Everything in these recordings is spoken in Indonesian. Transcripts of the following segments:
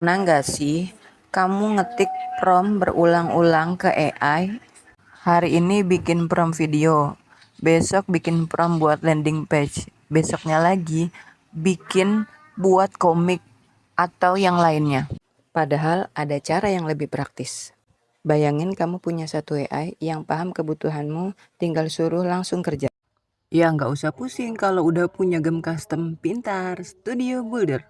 Pernah nggak sih kamu ngetik prompt berulang-ulang ke AI? Hari ini bikin prompt video, besok bikin prompt buat landing page, besoknya lagi bikin buat komik atau yang lainnya. Padahal ada cara yang lebih praktis. Bayangin kamu punya satu AI yang paham kebutuhanmu, tinggal suruh langsung kerja. Ya nggak usah pusing kalau udah punya game custom pintar, Studio Builder.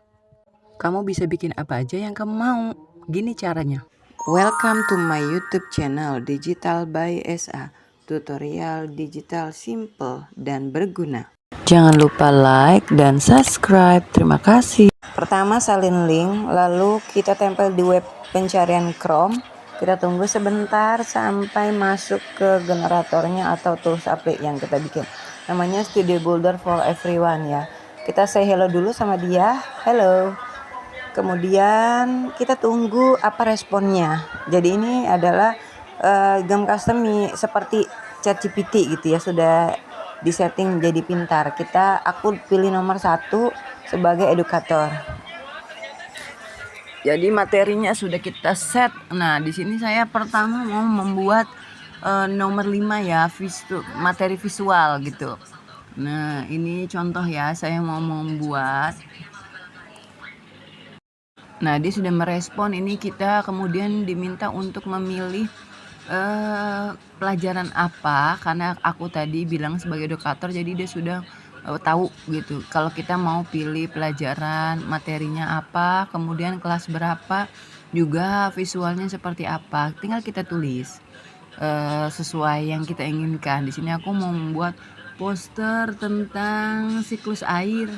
Kamu bisa bikin apa aja yang kamu mau. Gini caranya. Welcome to my YouTube channel Digital by SA. Tutorial digital simple dan berguna. Jangan lupa like dan subscribe. Terima kasih. Pertama salin link, lalu kita tempel di web pencarian Chrome. Kita tunggu sebentar sampai masuk ke generatornya atau tools API yang kita bikin. Namanya Studio Builder for Everyone ya. Kita say hello dulu sama dia. Hello. Kemudian kita tunggu apa responnya. Jadi ini adalah game custom seperti ChatGPT gitu ya, sudah disetting jadi pintar. Aku pilih nomor 1 sebagai edukator. Jadi materinya sudah kita set. Nah, di sini saya pertama mau membuat nomor 5 ya, materi visual gitu. Nah, ini contoh ya, saya mau membuat. Nah, dia sudah merespon. Ini kita kemudian diminta untuk memilih pelajaran apa, karena aku tadi bilang sebagai edukator, jadi dia sudah tahu gitu. Kalau kita mau pilih pelajaran, materinya apa, kemudian kelas berapa, juga visualnya seperti apa. Tinggal kita tulis sesuai yang kita inginkan. Di sini aku mau membuat poster tentang siklus air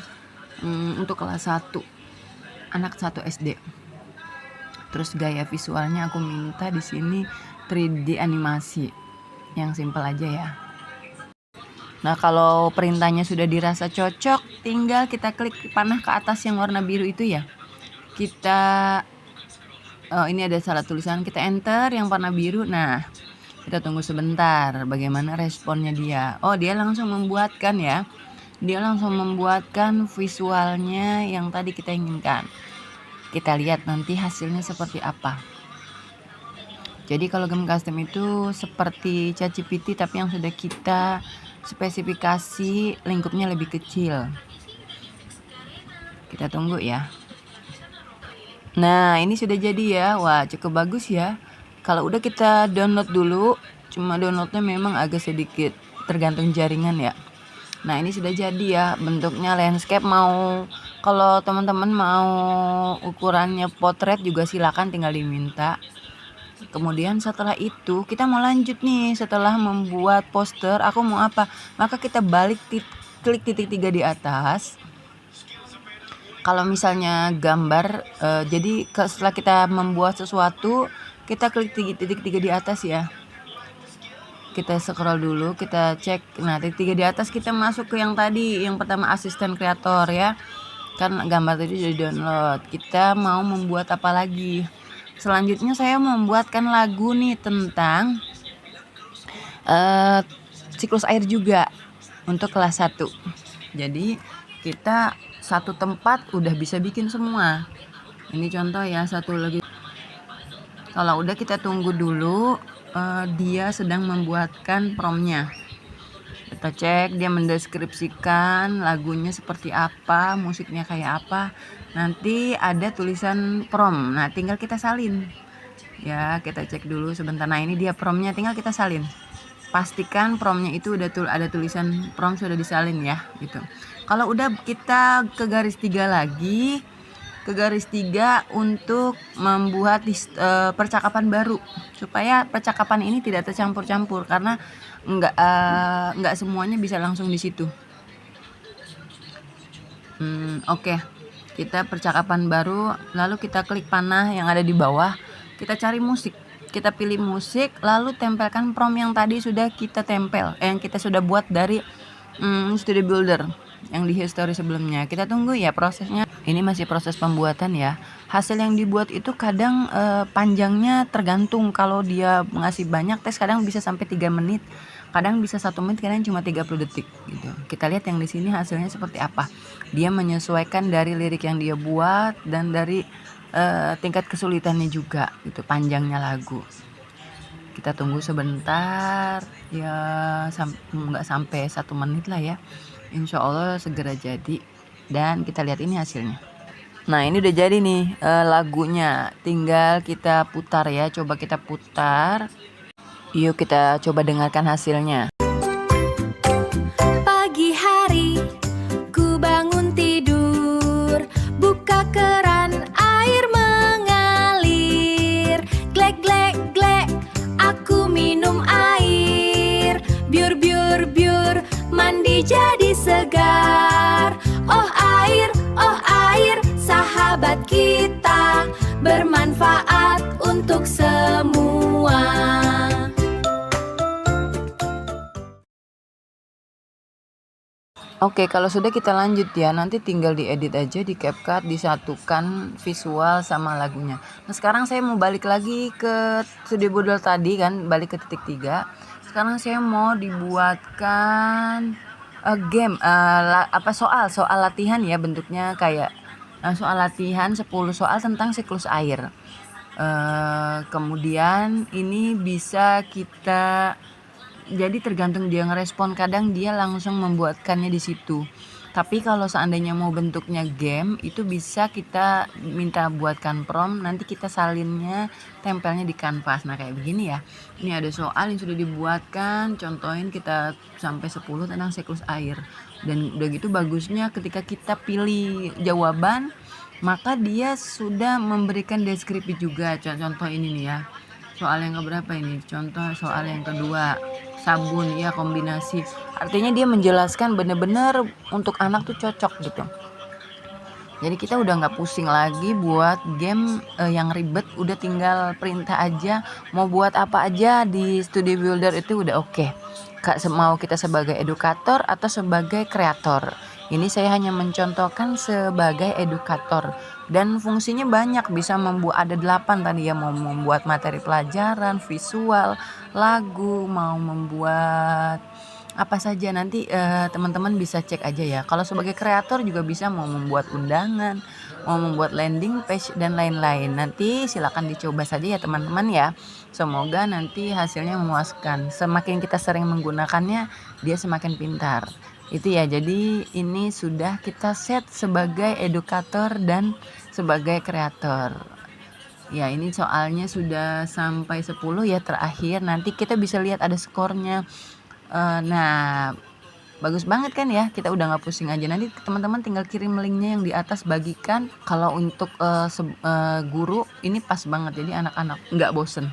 untuk kelas 1. Anak 1 SD. Terus gaya visualnya aku minta di sini 3D animasi yang simple aja ya. Nah, kalau perintahnya sudah dirasa cocok, tinggal kita klik panah ke atas yang warna biru itu ya. Ini ada salah tulisan, kita enter yang warna biru. Nah, kita tunggu sebentar bagaimana responnya dia. Oh, dia langsung membuatkan ya. Dia langsung membuatkan visualnya yang tadi kita inginkan. Kita lihat nanti hasilnya seperti apa. Jadi kalau game custom itu seperti ChatGPT tapi yang sudah kita spesifikasi lingkupnya lebih kecil. Kita tunggu ya. Nah, ini sudah jadi ya. Wah, cukup bagus ya. Kalau udah kita download dulu, cuma downloadnya memang agak sedikit tergantung jaringan ya. Nah, ini sudah jadi ya, bentuknya landscape. Kalau teman-teman mau ukurannya potret juga silakan, tinggal diminta. Kemudian setelah itu kita mau lanjut nih, setelah membuat poster, aku mau apa? Maka kita klik titik 3 di atas. Kalau misalnya gambar, jadi setelah kita membuat sesuatu, kita klik titik 3 di atas ya. Kita scroll dulu, kita cek. Nah, titik 3 di atas kita masuk ke yang tadi, yang pertama asisten kreator ya. Kan gambar tadi sudah download. Kita mau membuat apa lagi? Selanjutnya saya membuatkan lagu nih tentang siklus air juga untuk kelas 1. Jadi kita satu tempat udah bisa bikin semua. Ini contoh ya, satu lagi. Kalau udah kita tunggu dulu, dia sedang membuatkan promptnya. Kita cek dia mendeskripsikan lagunya seperti apa, musiknya kayak apa. Nanti ada tulisan prompt. Nah, tinggal kita salin. Ya, kita cek dulu sebentar. Nah, ini dia promptnya, tinggal kita salin. Pastikan promptnya itu udah ada tulisan prompt sudah disalin ya, gitu. Kalau udah kita ke garis 3 lagi. Ke garis 3 untuk membuat percakapan baru supaya percakapan ini tidak tercampur-campur, karena enggak semuanya bisa langsung di situ. Oke. Kita percakapan baru, lalu kita klik panah yang ada di bawah, kita cari musik. Kita pilih musik, lalu tempelkan prompt yang tadi sudah kita yang kita sudah buat dari Studio Builder yang di history sebelumnya. Kita tunggu ya prosesnya. Ini masih proses pembuatan ya. Hasil yang dibuat itu kadang panjangnya tergantung. Kalau dia ngasih banyak tes kadang bisa sampai 3 menit, kadang bisa 1 menit, kadang cuma 30 detik gitu. Kita lihat yang di sini hasilnya seperti apa. Dia menyesuaikan dari lirik yang dia buat dan dari tingkat kesulitannya juga gitu, panjangnya lagu. Kita tunggu sebentar ya, nggak sampai 1 menit lah ya. Insya Allah segera jadi dan kita lihat ini hasilnya. Nah ini udah jadi nih lagunya, tinggal kita putar ya, coba kita putar. Yuk kita coba dengarkan hasilnya. Pagi hari ku bangun tidur, buka keran air mengalir. Glek glek glek, aku minum air. Biur biur biur, mandi jadi segar. Oh air, sahabat kita, bermanfaat untuk semua. Oke, kalau sudah kita lanjut ya, nanti tinggal diedit aja di CapCut, disatukan visual sama lagunya. Nah sekarang saya mau balik lagi ke Studio Bodol tadi kan, balik ke titik 3. Sekarang saya mau dibuatkan game, soal latihan ya, bentuknya kayak soal latihan 10 soal tentang siklus air. Kemudian ini bisa kita, jadi tergantung dia ngerespon, kadang dia langsung membuatkannya di situ. Tapi kalau seandainya mau bentuknya game, itu bisa kita minta buatkan prompt, nanti kita salinnya, tempelnya di kanvas. Nah kayak begini ya. Ini ada soal yang sudah dibuatkan, contohin kita sampai 10 tentang siklus air. Dan udah gitu bagusnya ketika kita pilih jawaban, maka dia sudah memberikan deskripsi juga. Contoh ini nih ya. Soal yang keberapa ini? Contoh soal yang kedua, sabun ya, kombinasi. Artinya dia menjelaskan bener-bener untuk anak tuh cocok gitu. Jadi kita udah nggak pusing lagi buat game yang ribet, udah tinggal perintah aja. Mau buat apa aja di Studio Builder itu udah oke. Mau kita sebagai edukator atau sebagai kreator. Ini saya hanya mencontohkan sebagai edukator. Dan fungsinya banyak, bisa membuat, ada 8 tadi ya, mau membuat materi pelajaran, visual, lagu, mau membuat apa saja. Nanti teman-teman bisa cek aja ya. Kalau sebagai kreator juga bisa, mau membuat undangan, mau membuat landing page dan lain-lain. Nanti silakan dicoba saja ya teman-teman ya. Semoga nanti hasilnya memuaskan. Semakin kita sering menggunakannya, dia semakin pintar. Itu ya, jadi ini sudah kita set sebagai edukator dan sebagai kreator. Ya ini soalnya sudah sampai 10 ya, terakhir. Nanti kita bisa lihat ada skornya. Nah bagus banget kan ya, kita udah nggak pusing aja. Nanti teman-teman tinggal kirim linknya yang di atas, bagikan. Kalau untuk guru ini pas banget, jadi anak-anak nggak bosen.